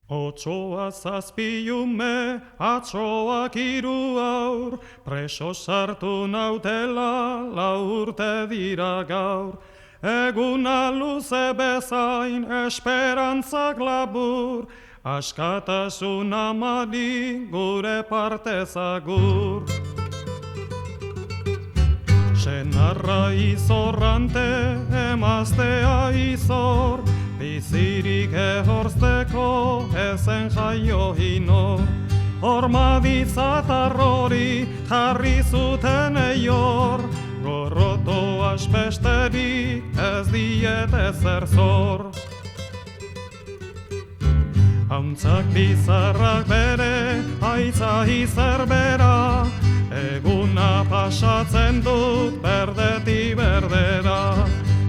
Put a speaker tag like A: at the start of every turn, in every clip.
A: Otsoa zazpiume, atsoak 3 haur, preso sartu nautela 4 urte dira gaur. Eguna luze bezain, esperantzak labur, askatasun amari gure partez agur. Senarra izorrante, emaztea izor, bizirik ehorzteko ezen jaio inor. Hormadizatarrori jarri zuten eior, gorroto asbesterik ez diet ezer zor. Hauntzak bizarrak bere, aitza izerbera, eguna pasatzen dut berdeti berdera.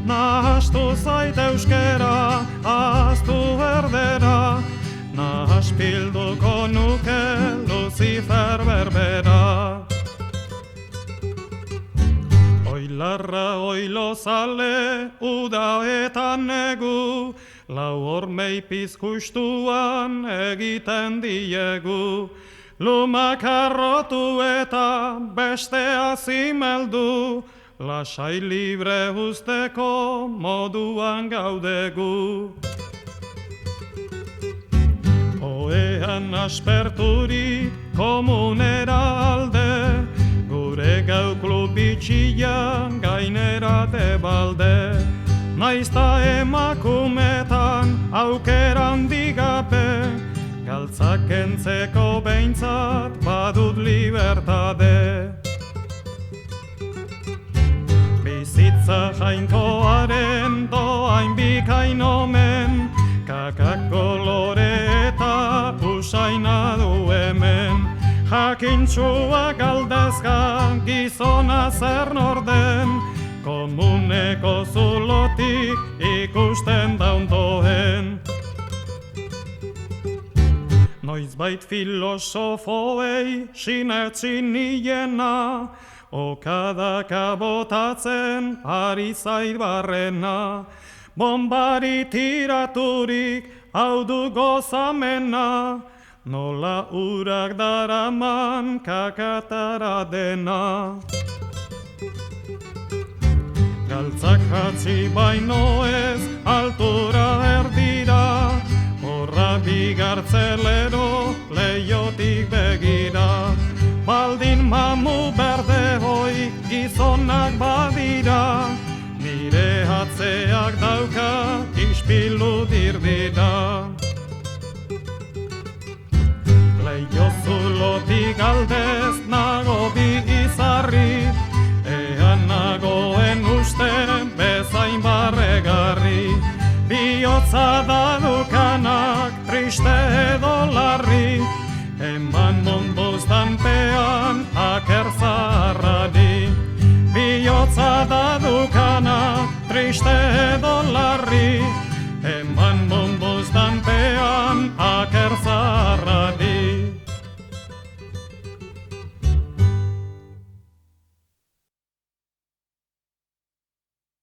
A: Nahastu zait euskera, ahaztu erdera, nahaspilduko nuke Lucifer berbera. Oilarra oilozale, uda eta negu, lau hormei pizkustuan egiten diegu. Lumak arrotu eta bestea zimeldu, lasai libre usteko moduan gaudegu. Oean asperturi komunera alde, gure gau klub bitxian gainera debalde. Naizta emakumetan aukeran digape, galtzak entzeko behintzat badut libertade. Bizitza jainkoaren doain bikain omen, kakak kolore eta usaina du hemen. Jakintxua galdezka gizona zer norden, komuneko zulotik ikusten da ondoen. Noizbait filosofoei sinetsi niena, okadaka botatzen ari zait barrena. Bombari tiraturik hau du gozamena, nola urak daraman kakatara dena. Galtzak hatzi baino ez altura erdira, horra bigartzelero leiotik begira. Baldin mamu berde hoi gizonak badira, nire hatzeak dauka ispilu dirdira. Leio zulotik aldez nago bi izarri, ean nagoen uste bezain barregarri. Bihotza da